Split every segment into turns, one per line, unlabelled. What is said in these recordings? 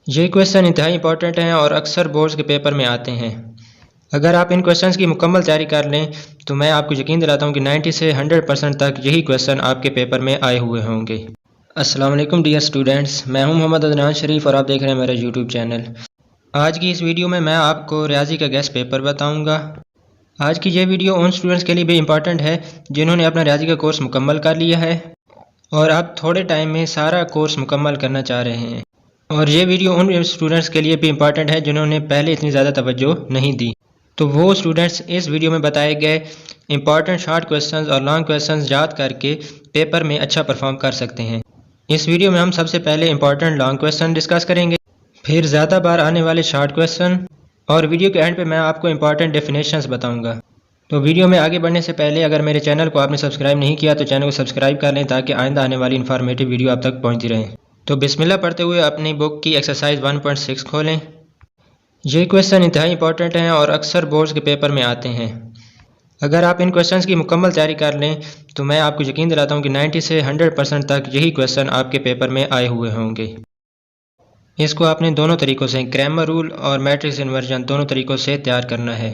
ये क्वेश्चन इंतहाई इंपॉर्टेंट हैं और अक्सर बोर्ड्स के पेपर में आते हैं। अगर आप इन क्वेश्चंस की मुकम्मल तैयारी कर लें तो मैं आपको यकीन दिलाता हूँ कि 90 से 100% तक यही क्वेश्चन आपके पेपर में आए हुए होंगे। अस्सलाम वालेकुम डियर स्टूडेंट्स, मैं हूँ मोहम्मद अदनान शरीफ और आप देख रहे हैं मेरा यूट्यूब चैनल। आज की इस वीडियो में मैं आपको रियाजी का गेस्ट पेपर बताऊँगा। आज की ये वीडियो उन स्टूडेंट्स के लिए भी इम्पॉर्टेंट है जिन्होंने अपना रियाजी का कोर्स मुकम्मल कर लिया है और आप थोड़े टाइम में सारा कोर्स मुकम्मल करना चाह रहे हैं। और ये वीडियो उन स्टूडेंट्स के लिए भी इम्पॉर्टेंट है जिन्होंने पहले इतनी ज़्यादा तवज्जो नहीं दी। तो वो स्टूडेंट्स इस वीडियो में बताए गए इम्पॉर्टेंट शॉर्ट क्वेश्चंस और लॉन्ग क्वेश्चंस याद करके पेपर में अच्छा परफॉर्म कर सकते हैं। इस वीडियो में हम सबसे पहले इम्पॉर्टेंट लॉन्ग क्वेश्चन डिस्कस करेंगे, फिर ज़्यादा बार आने वाले शॉर्ट क्वेश्चन और वीडियो के एंड पे मैं आपको इम्पॉर्टेंट डेफिनेशंस बताऊंगा। तो वीडियो में आगे बढ़ने से पहले अगर मेरे चैनल को आपने सब्सक्राइब नहीं किया तो चैनल को सब्सक्राइब कर लें ताकि आइंदा आने वाली इन्फॉर्मेटिव वीडियो आप तक पहुँचती रहे। तो बिस्मिल्लाह पढ़ते हुए अपनी बुक की एक्सरसाइज 1.6 खोलें। ये क्वेश्चन इंतहाई इंपॉर्टेंट हैं और अक्सर बोर्ड्स के पेपर में आते हैं। अगर आप इन क्वेश्चंस की मुकम्मल तैयारी कर लें तो मैं आपको यकीन दिलाता हूँ कि 90 से 100% तक यही क्वेश्चन आपके पेपर में आए हुए होंगे। इसको आपने दोनों तरीक़ों से, ग्रामर रूल और मैट्रिक्स इन्वर्जन, दोनों तरीक़ों से तैयार करना है।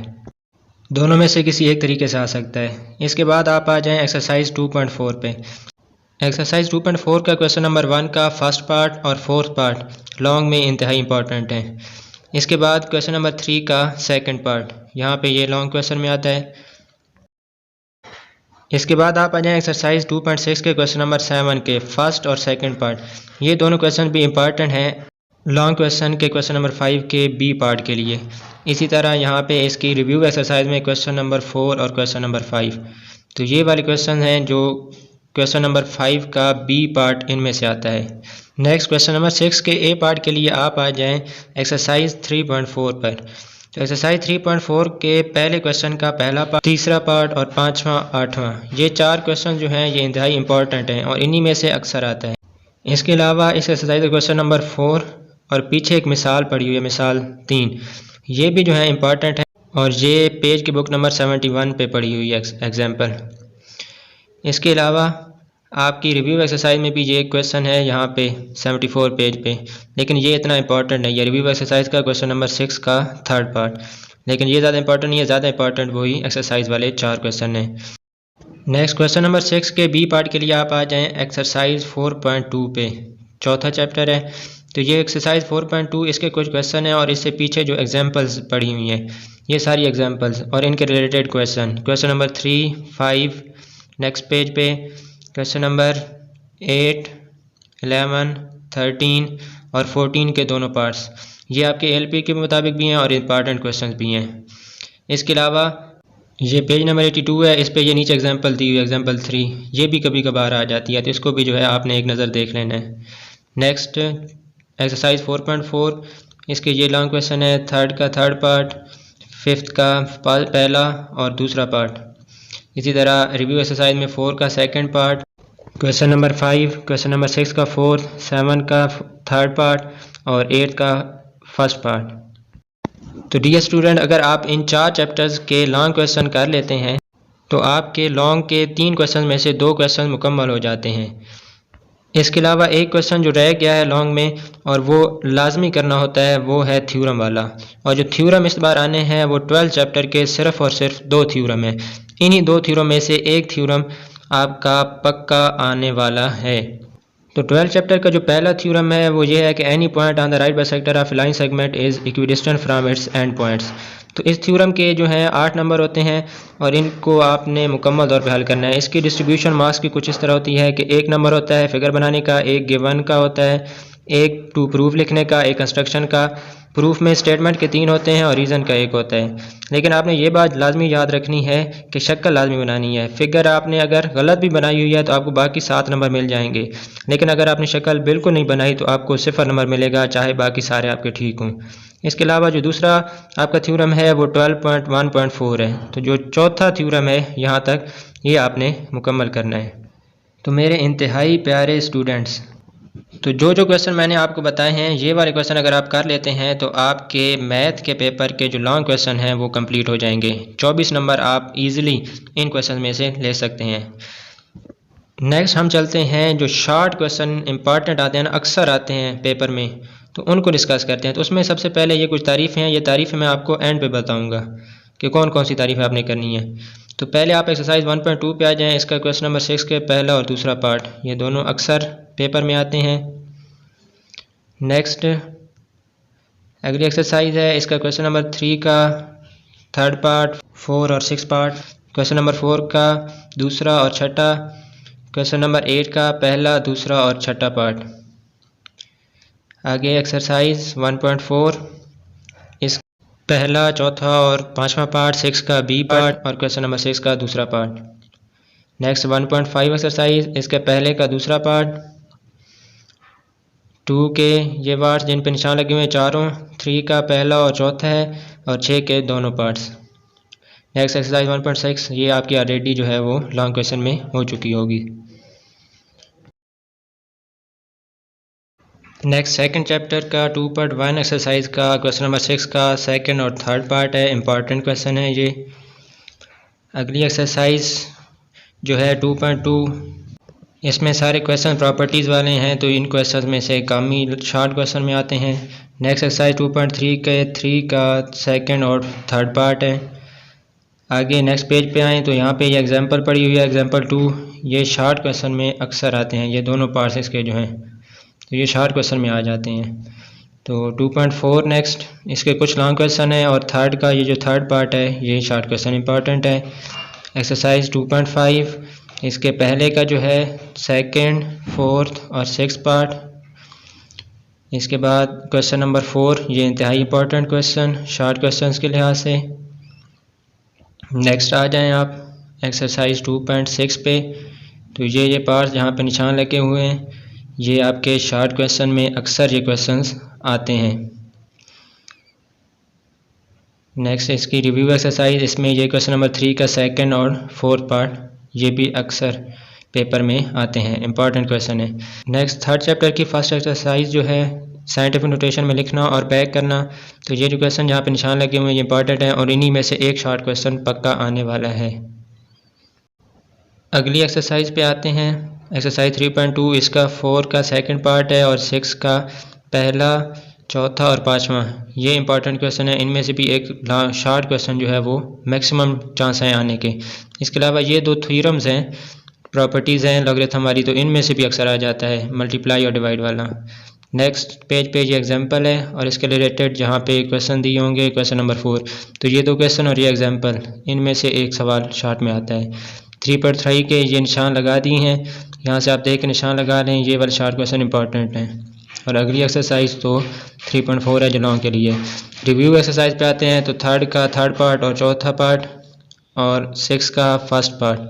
दोनों में से किसी एक तरीके से आ सकता है। इसके बाद आप आ जाएँ एक्सरसाइज 2.4 पे। एक्सरसाइज 2.4 का क्वेश्चन नंबर 1 का फर्स्ट पार्ट और फोर्थ पार्ट लॉन्ग में इंतहाई इंपॉर्टेंट है। इसके बाद क्वेश्चन नंबर 3 का सेकंड पार्ट, यहाँ पे ये लॉन्ग क्वेश्चन में आता है। इसके बाद आप आ जाएँ एक्सरसाइज 2.6 के क्वेश्चन नंबर 7 के फर्स्ट और सेकंड पार्ट। ये दोनों क्वेश्चन भी इंपॉर्टेंट हैं लॉन्ग क्वेश्चन के क्वेश्चन नंबर 5 के बी पार्ट के लिए। इसी तरह यहाँ पे इसकी रिव्यू एक्सरसाइज में क्वेश्चन नंबर 4 और क्वेश्चन नंबर 5, तो ये वाले क्वेश्चन हैं जो क्वेश्चन नंबर 5 का बी पार्ट इनमें से आता है। नेक्स्ट क्वेश्चन नंबर 6 के ए पार्ट के लिए आप आ जाएं एक्सरसाइज 3.4 पर। तो एक्सरसाइज 3.4 के पहले क्वेश्चन का पहला पार्ट, तीसरा पार्ट और पाँचवा आठवां, ये 4 क्वेश्चन जो हैं ये इंतहाई इंपॉर्टेंट हैं और इन्हीं में से अक्सर आता है। इसके अलावा इस एक्सरसाइज का क्वेश्चन नंबर 4 और पीछे एक मिसाल पड़ी हुई है, मिसाल 3, ये भी जो है इंपॉर्टेंट है और ये पेज की बुक नंबर 71 पे पड़ी हुई है एग्जाम्पल। इसके अलावा आपकी रिव्यू एक्सरसाइज में भी ये क्वेश्चन है यहाँ पे 74 पेज पे, लेकिन ये इतना इंपॉर्टेंट नहीं है। रिव्यू एक्सरसाइज का क्वेश्चन नंबर 6 का थर्ड पार्ट, लेकिन ये ज़्यादा इंपॉर्टेंट नहीं है। ज़्यादा इंपॉर्टेंट वही एक्सरसाइज वाले 4 क्वेश्चन हैं। नेक्स्ट क्वेश्चन नंबर 6 के बी पार्ट के लिए आप आ जाएँ एक्सरसाइज 4.2 पे, चौथा चैप्टर है। तो ये एक्सरसाइज 4.2 इसके कुछ क्वेश्चन हैं और इससे पीछे जो एग्जाम्पल्स पढ़ी हुई हैं ये सारी एग्जाम्पल्स और इनके related question, question number 3, 5 next page पे, क्वेश्चन नंबर 8, 11, 13 और 14 के दोनों पार्ट्स, ये आपके एलपी के मुताबिक भी हैं और इम्पॉर्टेंट क्वेश्चंस भी हैं। इसके अलावा ये पेज नंबर 82 है, इस पे ये नीचे एग्जांपल दी हुई एग्जांपल 3, ये भी कभी कभार आ जाती है, तो इसको भी जो है आपने एक नज़र देख लेना है। नेक्स्ट एक्सरसाइज 4.4, इसके ये लॉन्ग क्वेश्चन है, थर्ड का थर्ड पार्ट, फिफ्थ का पहला और दूसरा पार्ट। इसी तरह रिव्यू एक्सरसाइज में 4 का second part, question number 5, question number 6 का फोर्थ, 7 का थर्ड पार्ट और 8 का फर्स्ट पार्ट। तो डियर स्टूडेंट, अगर आप इन 4 चैप्टर्स के लॉन्ग क्वेश्चन कर लेते हैं तो आपके लॉन्ग के 3 क्वेश्चन में से 2 क्वेश्चन मुकम्मल हो जाते हैं। इसके अलावा एक क्वेश्चन जो रह गया है लॉन्ग में और वो लाजमी करना होता है, वो है थ्योरम वाला। और जो थ्योरम इस बार आने हैं वो 12 चैप्टर के सिर्फ़ और सिर्फ 2 थ्योरम है। इन्हीं 2 थ्योरम में से एक थ्योरम आपका पक्का आने वाला है। तो 12 चैप्टर का जो पहला थ्योरम है वो ये है कि any point on the right bisector of line segment is equidistant from its and points. तो इस थ्योरम के जो हैं 8 नंबर होते हैं और इनको आपने मुकम्मल तौर पे हल करना है। इसकी डिस्ट्रीब्यूशन मार्क्स की कुछ इस तरह होती है कि 1 नंबर होता है फिगर बनाने का, 1 गिवन का होता है, 1 टू प्रूफ लिखने का, 1 कंस्ट्रक्शन का। प्रूफ में स्टेटमेंट के 3 होते हैं और रीज़न का 1 होता है। लेकिन आपने ये बात लाजमी याद रखनी है कि शक्ल लाजमी बनानी है। फिगर आपने अगर गलत भी बनाई हुई है तो आपको बाकी 7 नंबर मिल जाएंगे, लेकिन अगर आपने शक्ल बिल्कुल नहीं बनाई तो आपको 0 नंबर मिलेगा, चाहे बाकी सारे आपके ठीक हों। इसके अलावा जो दूसरा आपका थ्योरम है वो 12.1.4 है। तो जो चौथा थ्योरम है यहाँ तक ये आपने मुकम्मल करना है। तो मेरे इंतहाई प्यारे स्टूडेंट्स, तो जो क्वेश्चन मैंने आपको बताए हैं ये वाले क्वेश्चन अगर आप कर लेते हैं तो आपके मैथ के पेपर के जो लॉन्ग क्वेश्चन हैं वो कंप्लीट हो जाएंगे। 24 नंबर आप इजीली इन क्वेश्चन में से ले सकते हैं। नेक्स्ट हम चलते हैं जो शॉर्ट क्वेश्चन इंपॉर्टेंट आते हैं ना, अक्सर आते हैं पेपर में, तो उनको डिस्कस करते हैं। तो उसमें सबसे पहले ये कुछ तारीफ़ें हैं, ये तारीफ़ें मैं आपको एंड पे बताऊंगा कि कौन कौन सी तारीफ़ें आपने करनी है। तो पहले आप एक्सरसाइज 1.2 पे आ जाएं। इसका क्वेश्चन नंबर 6 के पहला और दूसरा पार्ट, ये दोनों अक्सर पेपर में आते हैं। नेक्स्ट अगली एक्सरसाइज है, इसका क्वेश्चन नंबर 3 का थर्ड पार्ट, 4 और 6 पार्ट, क्वेश्चन नंबर 4 का दूसरा और छठा, क्वेश्चन नंबर 8 का पहला, दूसरा और छठा पार्ट। आगे एक्सरसाइज 1.4, इस पहला, चौथा और पांचवा पार्ट, 6 का बी पार्ट और क्वेश्चन नंबर 6 का दूसरा पार्ट। नेक्स्ट 1.5 एक्सरसाइज, इसके पहले का दूसरा पार्ट, 2 के ये पार्ट्स जिन पे निशान लगे हुए हैं चारों, 3 का पहला और चौथा है और 6 के दोनों पार्ट्स। नेक्स्ट एक्सरसाइज 1.6, ये आपकी ऑलरेडी जो है वो लॉन्ग क्वेश्चन में हो चुकी होगी। नेक्स्ट सेकंड चैप्टर का 2.1 एक्सरसाइज का क्वेश्चन नंबर 6 का सेकंड और थर्ड पार्ट है, इंपॉर्टेंट क्वेश्चन है ये। अगली एक्सरसाइज जो है 2.2, इसमें सारे क्वेश्चन प्रॉपर्टीज़ वाले हैं, तो इन क्वेश्चन में से कम ही शॉर्ट क्वेश्चन में आते हैं। नेक्स्ट एक्सरसाइज 2.3 के 3 का सेकंड और थर्ड पार्ट है। आगे नेक्स्ट पेज पे आएँ तो यहाँ पे ये एग्जांपल पड़ी हुई है, एग्जांपल 2, ये शॉर्ट क्वेश्चन में अक्सर आते हैं, ये दोनों पार्ट्स इसके जो हैं तो ये शॉर्ट क्वेश्चन में आ जाते हैं। तो 2.4 नेक्स्ट, इसके कुछ लॉन्ग क्वेश्चन है और थर्ड का ये जो थर्ड पार्ट है ये शॉर्ट क्वेश्चन इंपॉर्टेंट है। एक्सरसाइज 2.5, इसके पहले का जो है सेकंड, फोर्थ और सिक्स पार्ट। इसके बाद क्वेश्चन नंबर 4, ये इंतहाई इंपॉर्टेंट क्वेश्चन शॉर्ट क्वेश्चन के लिहाज से। नेक्स्ट आ जाएँ आप एक्सरसाइज 2.6 पे, तो ये पार्ट्स जहाँ पे निशान लगे हुए हैं ये आपके शॉर्ट क्वेश्चन में अक्सर ये क्वेश्चंस आते हैं। नेक्स्ट इसकी रिव्यू एक्सरसाइज, इसमें ये क्वेश्चन नंबर 3 का सेकंड और फोर्थ पार्ट ये भी अक्सर पेपर में आते हैं, इंपॉर्टेंट क्वेश्चन है। नेक्स्ट थर्ड चैप्टर की फर्स्ट एक्सरसाइज जो है साइंटिफिक नोटेशन में लिखना और पैक करना। तो ये जो क्वेश्चन जहाँ पे निशान लगे हुए हैं ये इंपॉर्टेंट है और इन्हीं में से एक शॉर्ट क्वेश्चन पक्का आने वाला है। अगली एक्सरसाइज पे आते हैं, एक्सरसाइज 3.2, इसका 4 का सेकंड पार्ट है और 6 का पहला, चौथा और पांचवा। ये इंपॉर्टेंट क्वेश्चन है, इनमें से भी एक शॉर्ट क्वेश्चन जो है वो मैक्सिमम चांस है आने के। इसके अलावा ये दो थ्योरम्स हैं, प्रॉपर्टीज़ हैं लॉगरिथम वाली, तो इनमें से भी अक्सर आ जाता है मल्टीप्लाई और डिवाइड वाला। नेक्स्ट पेज पे ये एग्जाम्पल है और इसके रिलेटेड जहाँ पे क्वेश्चन दिए होंगे क्वेश्चन नंबर 4, तो ये दो क्वेश्चन और ये एग्जाम्पल, इनमें से एक सवाल शॉर्ट में आता है। 3.3 के ये निशान लगा दिए हैं, यहाँ से आप देख के निशान लगा लें, ये वाले शॉर्ट क्वेश्चन इंपॉर्टेंट हैं। और अगली एक्सरसाइज तो 3.4 है जो लॉन्ग के लिए। रिव्यू एक्सरसाइज पे आते हैं, तो थर्ड का थर्ड पार्ट और चौथा पार्ट और 6 का first part.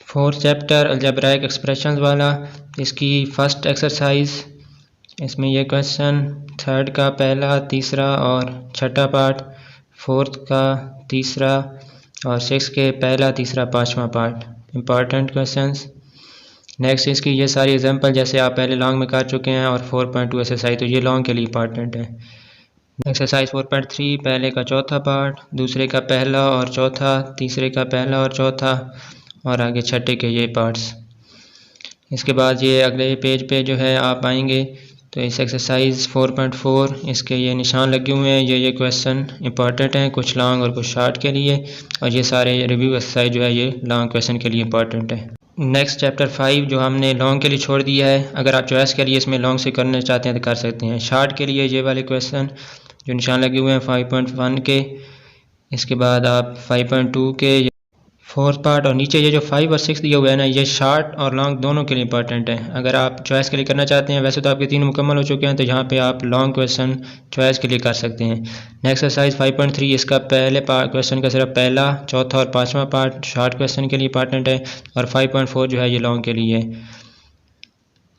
Fourth chapter algebraic expressions वाला, इसकी फर्स्ट एक्सरसाइज, इसमें यह क्वेश्चन थर्ड का पहला, तीसरा और छठा पार्ट, फोर्थ का तीसरा और 6 के पहला, तीसरा, पांचवा पार्ट, इंपॉर्टेंट क्वेश्चंस। नेक्स्ट इसकी ये सारी एग्जांपल जैसे आप पहले लॉन्ग में कर चुके हैं और 4.2 एक्सरसाइज तो ये लॉन्ग के लिए इंपॉर्टेंट है। एक्सरसाइज 4.3, पहले का चौथा पार्ट, दूसरे का पहला और चौथा, तीसरे का पहला और चौथा और आगे छठे के ये पार्ट्स। इसके बाद ये अगले पेज पे जो है आप आएंगे तो इस एक्सरसाइज 4.4, इसके ये निशान लगे हुए हैं, ये क्वेश्चन इंपॉर्टेंट हैं, कुछ लॉन्ग और कुछ शॉर्ट के लिए, और ये सारे रिव्यू एक्सरसाइज जो है ये लॉन्ग क्वेश्चन के लिए इंपॉर्टेंट है। नेक्स्ट चैप्टर 5 जो हमने लॉन्ग के लिए छोड़ दिया है, अगर आप चॉइस के लिए इसमें लॉन्ग से करना चाहते हैं तो कर सकते हैं। शॉर्ट के लिए ये वाले क्वेश्चन जो निशान लगे हुए हैं 5.1 के, इसके बाद आप 5.2 के फोर्थ पार्ट, और नीचे ये जो 5 और 6 दिया हुआ है ना, ये शॉर्ट और लॉन्ग दोनों के लिए इंपॉर्टेंट है। अगर आप चॉइस के लिए करना चाहते हैं, वैसे तो आपके 3 मुकम्मल हो चुके हैं, तो यहाँ पे आप लॉन्ग क्वेश्चन चॉइस के लिए कर सकते हैं। नेक्स्ट एक्सरसाइज 5.3, इसका पहले क्वेश्चन का सिर्फ पहला, चौथा और पांचवा पार्ट शॉर्ट क्वेश्चन के लिए इंपॉर्टेंट है, और 5.4 जो है ये लॉन्ग के लिए।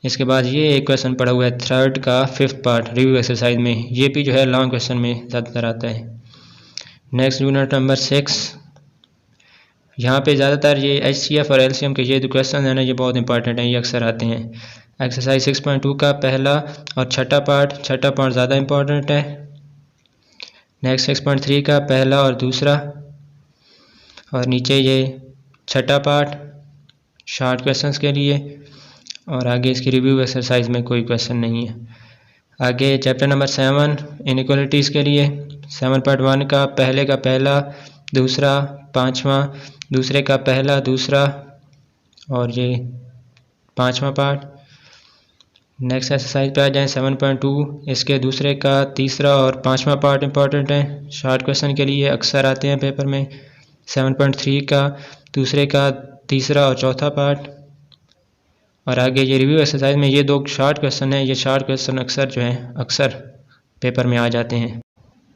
इसके बाद ये एक क्वेश्चन पड़ा हुआ है थर्ड का फिफ्थ पार्ट रिव्यू एक्सरसाइज में, ये भी जो है लॉन्ग क्वेश्चन में ज़्यादातर आता है। नेक्स्ट यूनिट नंबर 6, यहाँ पे ज़्यादातर ये HCF और LCM के ये जो क्वेश्चन है ना, ये बहुत इंपॉर्टेंट हैं, ये अक्सर आते हैं। एक्सरसाइज 6.2 का पहला और छठा पार्ट ज़्यादा इंपॉर्टेंट है। नेक्स्ट 6.3 का पहला और दूसरा, और नीचे ये छठा पार्ट शॉर्ट क्वेश्चंस के लिए, और आगे इसकी रिव्यू एक्सरसाइज में कोई क्वेश्चन नहीं है। आगे चैप्टर नंबर 7 इनइक्वालिटीज़ के लिए 7.1 का पहले का पहला, दूसरा, पाँचवा, दूसरे का पहला, दूसरा और ये पाँचवा पार्ट। नेक्स्ट एक्सरसाइज पे आ जाएँ 7.2, इसके दूसरे का तीसरा और पाँचवा पार्ट इंपॉर्टेंट है, शॉर्ट क्वेश्चन के लिए अक्सर आते हैं पेपर में। 7.3 का दूसरे का तीसरा और चौथा पार्ट। और आगे ये रिव्यू एक्सरसाइज में ये 2 शॉर्ट क्वेश्चन हैं, ये शॉर्ट क्वेश्चन अक्सर जो हैं अक्सर पेपर में आ जाते हैं।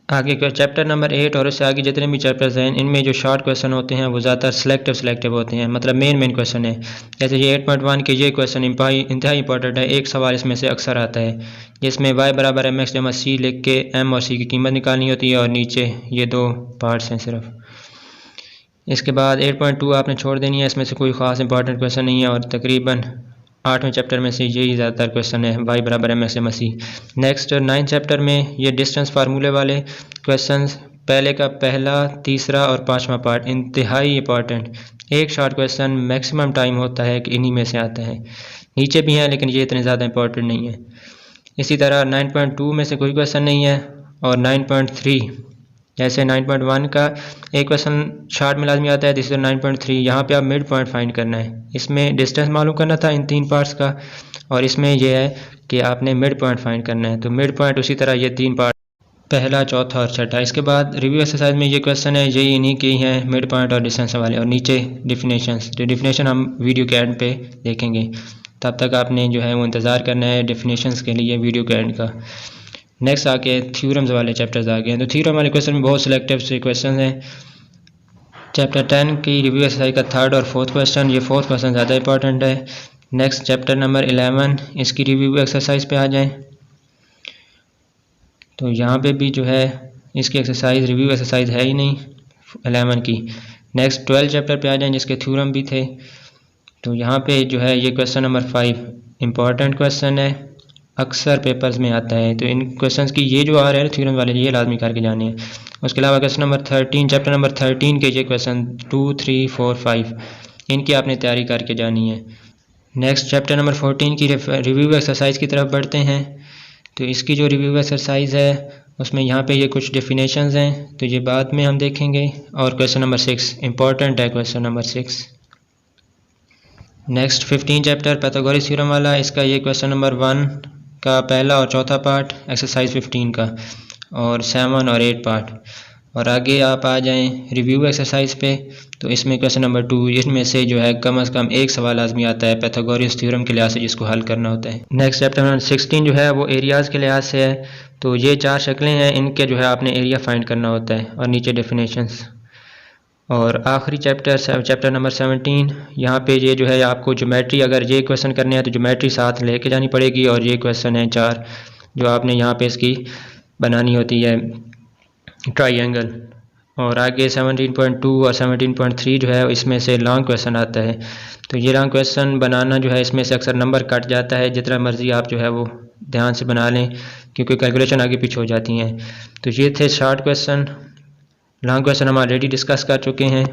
आगे का चैप्टर नंबर 8 और उससे आगे जितने भी चैप्टर्स हैं इनमें जो शॉर्ट क्वेश्चन होते हैं वो ज़्यादातर सिलेक्टिव होते हैं, मतलब मेन क्वेश्चन है। जैसे ये 8.1 के ये क्वेश्चन इंतहाई इंपॉर्टेंट है। एक सवाल इसमें से अक्सर आता है जिसमें y बराबर mx जमा c लिख के m और c की कीमत निकालनी होती है और नीचे ये 2 पार्ट्स हैं सिर्फ। इसके बाद 8.2 आपने छोड़ देनी है, इसमें से कोई ख़ास इंपॉर्टेंट क्वेश्चन नहीं है और तकरीबन 8वें चैप्टर में से यही ज़्यादातर क्वेश्चन है, y बराबर mx जमा c। नेक्स्ट 9 चैप्टर में ये डिस्टेंस फार्मूले वाले क्वेश्चंस, पहले का पहला, तीसरा और पाँचवा पार्ट इंतहाई इंपॉर्टेंट। एक शॉर्ट क्वेश्चन मैक्सिमम टाइम होता है कि इन्हीं में से आता है, नीचे भी हैं लेकिन ये इतने ज़्यादा इंपॉर्टेंट नहीं है। इसी तरह 9.2 में से कोई क्वेश्चन नहीं है। और 9.3 जैसे 9.1 का एक क्वेश्चन शॉर्ट में लाजमी आता है, दिस इज 9.3। यहाँ पे आप मिड पॉइंट फाइंड करना है, इसमें डिस्टेंस मालूम करना था इन 3 पार्ट्स का और इसमें यह है कि आपने मिड पॉइंट फाइंड करना है। तो मिड पॉइंट उसी तरह ये 3 पार्ट, पहला, चौथा और छठा। इसके बाद रिव्यू एक्सरसाइज में ये क्वेश्चन है, यही इन्हीं के हैं, मिड पॉइंट और डिस्टेंस वाले। और नीचे डिफिनेशन हम वीडियो के एंड पे देखेंगे, तब तक आपने जो है वो इंतज़ार करना है डिफिनेशंस के लिए वीडियो के एंड का। नेक्स्ट आके थ्योरम्स वाले चैप्टर्स आ गए हैं। तो थ्योरम वाले क्वेश्चन में बहुत सिलेक्टिव से क्वेश्चन हैं। चैप्टर 10 की रिव्यू एक्सरसाइज का 3rd और 4th क्वेश्चन, ये 4th क्वेश्चन ज़्यादा इंपॉर्टेंट है। नेक्स्ट चैप्टर नंबर 11, इसकी रिव्यू एक्सरसाइज पे आ जाएं। तो यहाँ पे भी जो है इसकी एक्सरसाइज रिव्यू एक्सरसाइज है ही नहीं 11 की। नेक्स्ट 12 चैप्टर पे आ जाएं जिसके थ्योरम भी थे। तो यहाँ पे जो है ये क्वेश्चन नंबर 5 इम्पॉर्टेंट क्वेश्चन है, अक्सर पेपर्स में आता है। तो इन क्वेश्चंस की ये जो आ रहे हैं थ्योरम वाले ये लाजमी करके जाने हैं। उसके अलावा क्वेश्चन नंबर 13, चैप्टर नंबर 13 के ये क्वेश्चन 2, 3, 4, 5 इनकी आपने तैयारी करके जानी है। नेक्स्ट चैप्टर नंबर 14 की रिव्यू एक्सरसाइज की तरफ बढ़ते हैं। तो इसकी जो रिव्यू एक्सरसाइज है उसमें यहाँ पे ये कुछ डेफिनेशंस हैं, तो ये बाद में हम देखेंगे। और क्वेश्चन नंबर 6 इम्पॉर्टेंट है, question number 6। Next 15 chapter Pythagoras theorem वाला, इसका ये क्वेश्चन नंबर 1 का पहला और चौथा पार्ट, एक्सरसाइज 15 का, और 7 और 8 पार्ट। और आगे आप आ जाएं रिव्यू एक्सरसाइज पे, तो इसमें क्वेश्चन नंबर 2, इसमें से जो है कम से कम एक सवाल लाजमी आता है पाइथागोरस थ्योरम के लिहाज से जिसको हल करना होता है। नेक्स्ट चैप्टर नंबर 16 जो है वो एरियाज़ के लिहाज से है। तो ये 4 शक्लें हैं, इनके जो है आपने एरिया फाइंड करना होता है और नीचे डेफिनेशंस। और आखिरी चैप्टर नंबर 17, यहाँ पे ये जो है आपको ज्योमेट्री, अगर ये क्वेश्चन करने हैं तो ज्योमेट्री साथ लेके जानी पड़ेगी। और ये क्वेश्चन है 4 जो आपने यहाँ पे इसकी बनानी होती है ट्राइंगल। और आगे 17.2 और 17.3 जो है इसमें से लॉन्ग क्वेश्चन आता है। तो ये लॉन्ग क्वेश्चन बनाना जो है इसमें से अक्सर नंबर कट जाता है, जितना मर्ज़ी आप जो है वो ध्यान से बना लें क्योंकि कैलकुलेशन आगे पीछे हो जाती हैं। तो ये थे शॉर्ट क्वेश्चन, लॉन्ग क्वेश्चन हम ऑलरेडी डिस्कस कर चुके हैं।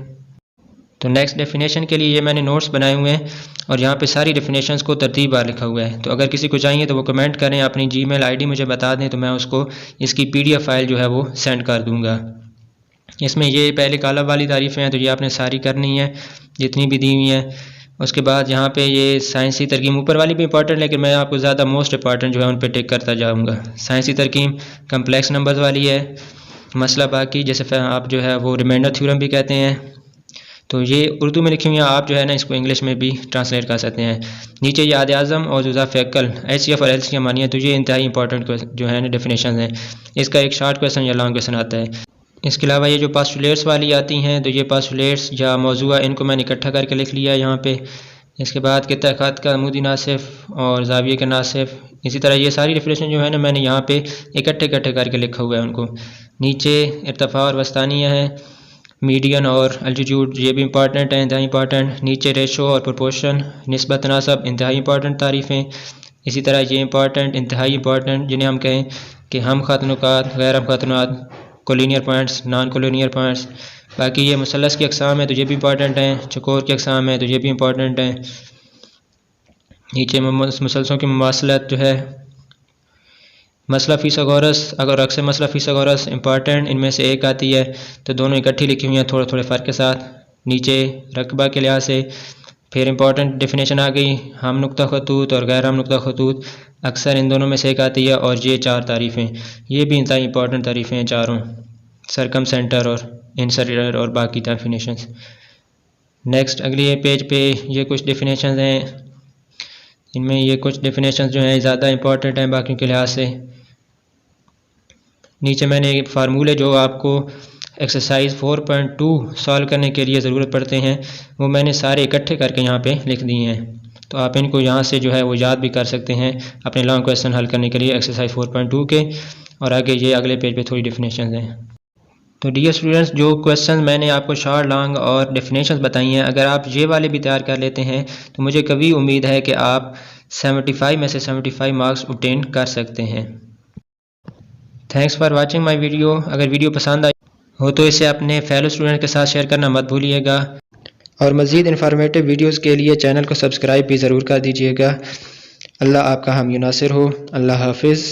तो नेक्स्ट डेफिनेशन के लिए ये मैंने नोट्स बनाए हुए हैं और यहाँ पे सारी डेफिनेशंस को तरतीबवार लिखा हुआ है। तो अगर किसी को चाहिए तो वो कमेंट करें, अपनी जीमेल आईडी मुझे बता दें तो मैं उसको इसकी पीडीएफ फाइल जो है वो सेंड कर दूँगा। इसमें ये पहले कॉलम वाली तारीफ़ें हैं तो ये आपने सारी करनी है जितनी भी दी हुई हैं। उसके बाद यहाँ पे ये साइंसी तरकीब ऊपर वाली भी इंपॉर्टेंट, लेकिन मैं आपको ज़्यादा मोस्ट इंपॉर्टेंट जो है उन पे टिक करता जाऊँगा। साइंसी तरकीब कम्प्लेक्स नंबर्स वाली है, मसला बाकी जैसे आप जो है वो रिमाइंडर थ्योरम भी कहते हैं। तो ये उर्दू में लिखी हुई हैं, आप जो है ना इसको इंग्लिश में भी ट्रांसलेट कर सकते हैं। नीचे ये आद आज़म और जुज़ाफ़ अक्ल HCF और LCM मानिए, तो ये इंतहाई इंपॉर्टेंट जो है ना डेफिनेशन है। इसका एक शॉर्ट क्वेश्चन या लॉन्ग क्वेश्चन आता है। इसके अलावा ये जो पास्टुलेट्स वाली आती हैं तो ये पास्टुलेट्स या मौजूआ इनको मैंने इकट्ठा करके लिख लिया है यहाँ पे। इसके बाद कित्ता ख़त का अमूदी नासिफ और जाविये के नासिफ, इसी तरह ये सारी डेफिनेशन जो है ना मैंने यहाँ पे इकट्ठे करके लिखा हुआ है उनको। नीचे इर्तिफ़ा और वस्तानिया है, मीडियन और अल्टीट्यूड ये भी इंपॉर्टेंट है, इंतहाई इंपॉर्टेंट। नीचे रेशो और प्रोपोर्शन, निस्बत तनासब, इंतहाई इंपॉर्टेंट तारीफ़ें। इसी तरह ये इंपॉर्टेंट इंतहाई इंपॉर्टेंट जिन्हें हम कहें कि हम ख़तनुकात, गैर हम ख़तनुकात, collinear points, non collinear points. बाकी ये मुसल्लस की अक़साम है तो ये भी इंपॉर्टेंट हैं, चकोर की अक़साम है तो ये भी इंपॉर्टेंट हैं। नीचे मुसलसलों की मुमासलत जो है, मसला फिसागोरस, अगर अक्सर मसला फिसागोरस इंपॉर्टेंट इनमें से एक आती है तो दोनों इकट्ठी लिखी हुई हैं थोड़े थोड़े फ़र्क के साथ। नीचे रकबा के लिहाज से फिर इंपॉर्टेंट डेफिनेशन आ गई, हम नुक्ता खतूत और गैर हम नुक्ता खतूत, अक्सर इन दोनों में से एक आती है। और ये 4 तारीफ़ें, ये भी इंतहाई इंपॉर्टेंट तारीफ़ें हैं चारों, सरकम सेंटर और इंसर्टर और बाकी डेफिनेशंस। नेक्स्ट अगली पेज पे ये कुछ डेफिनेशंस हैं, इनमें ये कुछ डेफिनेशंस जो हैं ज़्यादा इंपॉर्टेंट हैं बाकी के लिहाज से। नीचे मैंने फार्मूले जो आपको एक्सरसाइज 4.2 सॉल्व करने के लिए ज़रूरत पड़ते हैं वो मैंने सारे इकट्ठे करके यहाँ पे लिख दिए हैं, तो आप इनको यहाँ से जो है वो याद भी कर सकते हैं अपने लॉन्ग क्वेश्चन हल करने के लिए एक्सरसाइज 4.2 के। और आगे ये अगले पेज पे थोड़ी डेफिनेशन हैं। तो डियर स्टूडेंट्स, जो क्वेश्चन मैंने आपको शॉर्ट लॉन्ग और डेफिनेशंस बताई हैं, अगर आप ये वाले भी तैयार कर लेते हैं तो मुझे कभी उम्मीद है कि आप 75 में से 75 मार्क्स ऑब्टेन कर सकते हैं। Thanks for watching my video. अगर वीडियो पसंद आई हो तो इसे अपने फेलो स्टूडेंट के साथ शेयर करना मत भूलिएगा, और मज़ीद इन्फॉर्मेटिव वीडियोज़ के लिए चैनल को सब्सक्राइब भी ज़रूर कर दीजिएगा। अल्लाह आपका हामी नासिर हो। अल्लाह हाफिज़।